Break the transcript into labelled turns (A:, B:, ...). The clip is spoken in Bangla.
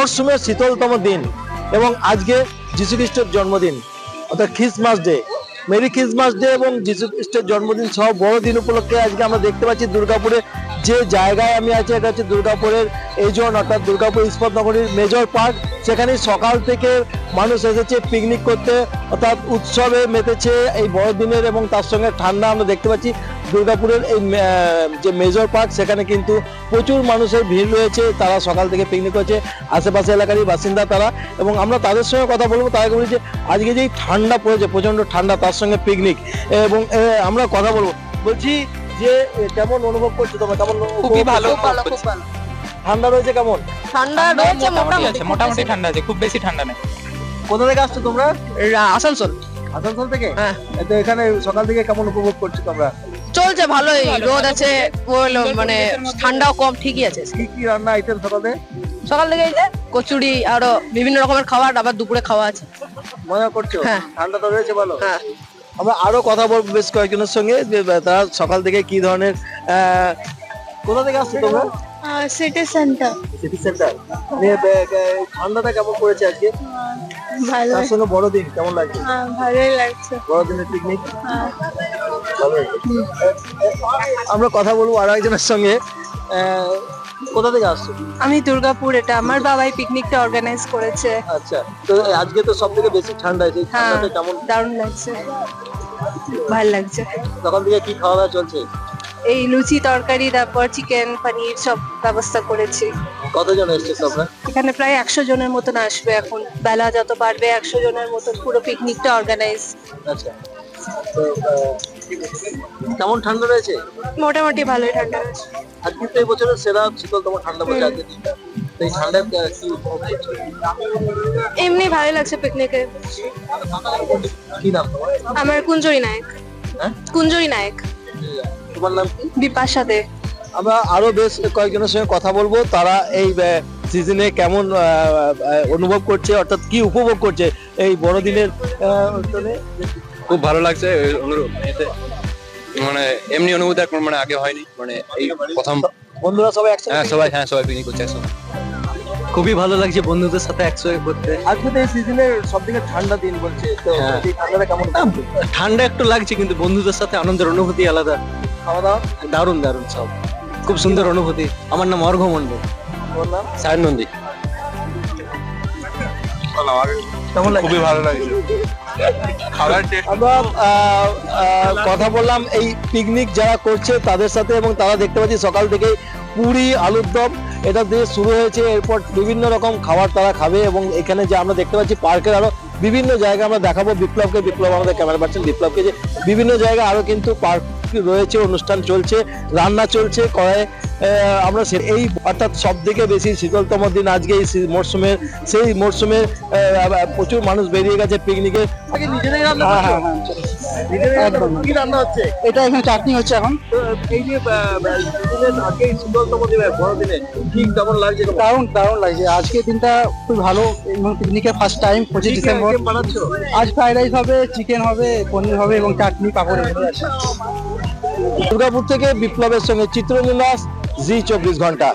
A: মরশুমের শীতলতম দিন এবং আজকে যিশু খ্রিস্টের জন্মদিন অর্থাৎ Christmas day. Merry Christmas day এবং যিশু খ্রিস্টের জন্মদিন সহ বড় দিন উপলক্ষে আজকে আমরা দেখতে পাচ্ছি দুর্গাপুরে যে জায়গায় আমি আছি, এটা হচ্ছে দুর্গাপুরের এই জোন অর্থাৎ দুর্গাপুর ইস্পাত নগরীর মেজর পার্ক। সেখানে সকাল থেকে মানুষ এসেছে পিকনিক করতে, অর্থাৎ উৎসবে মেতেছে এই বড়দিনের, এবং তার সঙ্গে ঠান্ডা আমরা দেখতে পাচ্ছি দুর্গাপুরের এই যে মেজর পার্ক সেখানে কিন্তু প্রচুর মানুষের ভিড় রয়েছে। তারা সকাল থেকে পিকনিক করছে, আশেপাশে এলাকারই বাসিন্দা তারা, এবং আমরা তাদের সঙ্গে কথা বলবো। তাদেরকে বলি যে আজকে যেই ঠান্ডা পড়েছে, প্রচন্ড ঠান্ডা, তার সঙ্গে পিকনিক, এবং আমরা কথা বলবো। বলছি যে কেমন অনুভব করছো তোমরা? কেমন?
B: খুবই ভালো,
C: খুব ভালো, খুব ভালো।
A: ঠান্ডা রয়েছে কেমন?
C: ঠান্ডা রয়েছে মোটামুটি,
B: মোটামুটি ঠান্ডা আছে, খুব বেশি ঠান্ডা নেই।
A: কোথা থেকে আসছো তোমরা?
C: আসানসোল।
A: আসানসোল থেকে?
C: হ্যাঁ।
A: তো এখানে সকাল থেকে কেমন উপভোগ করছো তোমরা?
C: চলছে ভালোই, রোদ আছে, মানে ঠান্ডাও কম, ঠিকই আছে।
A: কি কি রান্না আইটেম সকালে?
C: সকাল থেকে এই যে কচুরি, আরো বিভিন্ন রকমের খাবার, আবার দুপুরে খাওয়া আছে।
A: মজা করছো?
C: হ্যাঁ।
A: ঠান্ডা তো রয়েছে ভালো।
C: হ্যাঁ।
A: আমরা আরো কথা বলবো বেশ কয়েকজনের সঙ্গে যে তারা সকাল থেকে কি ধরনের কোথা থেকে আসছো তোমরা?
D: City centre.
A: City centre. ঠান্ডাটা কেমন পড়েছে আজকে?
D: ভালো,
A: তার সঙ্গে বড়দিন কেমন লাগছে?
D: ভালোই লাগছে।
A: বড়দিনের পিকনিক ভালো হয়েছে। আমরা কথা বলবো আরো একজনের সঙ্গে। কোথা থেকে আসছো?
D: আমি দুর্গাপুর, এটা আমার বাবাই পিকনিকটা অর্গানাইজ করেছে।
A: আচ্ছা, তো আজকে তো সব থেকে বেশি ঠান্ডা আছে,
D: হ্যাঁ,
A: ঠান্ডাটা কেমন?
D: দারুণ লাগছে, ভালো লাগছে।
A: সকাল থেকে কি খাওয়া দাওয়া চলছে?
D: এই লুচি তরকারি, তারপর চিকেন পনির সব ব্যবস্থা করেছি।
A: কতজন এসছে তোমরা?
D: এখানে প্রায় 100 জনের মতন আসবে, এখন বেলা যত বাড়বে 100 জনের মতন পুরো পিকনিকটা অর্গানাইজ।
A: আচ্ছা, তো কেমন ঠান্ডা রয়েছে?
D: মোটামুটি ভালোই ঠান্ডা আছে।
A: আজকে তো এই বছরের সেরা শীতলতম ঠান্ডা পড়েছে আজকে দিনটা। তো এই ঠান্ডায় কি উপভোগ করছো?
D: এমনি ভালো লাগছে পিকনিকে।
A: কি নাম তোমার?
D: আমার কুঞ্জরি নায়ক।
A: হ্যাঁ?
D: কুঞ্জরি নায়ক।
A: তোমার নাম কি?
D: বিপাশা দে।
A: আমরা আরো বেশ কয়েকজনের সঙ্গে কথা বলবো, তারা এই সিজনে কেমন অনুভব করছে, অর্থাৎ কি উপভোগ করছে এই বড়দিনের অনুষ্ঠানে।
E: খুব ভালো লাগছে মানে এমনি অনুভূতি এখন মানে আগে হয়নি, মানে এই প্রথম।
A: বন্ধুরা সবাই একসাথে?
E: সবাই পিকনিক করছে একসাথে।
F: খুবই ভালো লাগছে বন্ধুদের সাথে একসঙ্গে করতে।
A: আজকে তো এই সিজনের সব থেকে ঠান্ডা দিন বলছে, তো
F: হ্যাঁ।
A: এই ঠান্ডাটা কেমন?
F: ঠান্ডা একটু লাগছে, কিন্তু বন্ধুদের সাথে আনন্দের অনুভূতি আলাদা।
A: খাওয়া দাওয়া
F: দারুণ দারুণ সব, খুব সুন্দর অনুভূতি। আমার নাম অর্ঘ্য মন্ডল।
A: তোমার নাম?
E: সায়ন নন্দী।
A: কেমন লাগে?
B: খুবই ভালো লাগছে। খাবার টেস্ট
A: আমরা কথা বললাম এই পিকনিক যারা করছে তাদের সাথে, এবং তারা দেখতে পাচ্ছি সকাল থেকে পুরি আলুর দম এটা দিয়ে শুরু হয়েছে। এরপর বিভিন্ন রকম খাবার তারা খাবে, এবং এখানে যে আমরা দেখতে পাচ্ছি পার্কের আরো বিভিন্ন জায়গা আমরা দেখাবো। বিপ্লব আমাদের ক্যামেরা পাচ্ছেন, বিপ্লবকে যে বিভিন্ন জায়গায় আরো কিন্তু পার্ক রয়েছে, অনুষ্ঠান চলছে, রান্না চলছে কড়াইয়ে। আমরা এই অর্থাৎ সব থেকে বেশি শীতলতম দিন আজকে এই মরশুমের, সেই মরশুমে প্রচুর মানুষ বেরিয়ে গেছে পিকনিকে। আগে নিজেরাই রান্না করছো? নিজেরাই রান্না করছো? কি রান্না হচ্ছে?
F: এটা এখানে চাটনি হচ্ছে এখন।
A: তো এই যে সিজনের আগে শীতলতম দিনে বড়দিনে কি কেমন লাগছে?
F: দারুণ দারুণ লাগছে, আজকের দিনটা খুব ভালো। এবং পিকনিকের ফার্স্ট টাইম 25 ডিসেম্বর।
A: বানাচ্ছো?
F: আজ ফ্রাইড রাইস হবে, চিকেন হবে, পনির হবে এবং চাটনি পাপড় আছে।
A: দুর্গাপুর থেকে বিপ্লবের সঙ্গে চিত্রঞ্জন দাস, জি 24 ঘন্টা।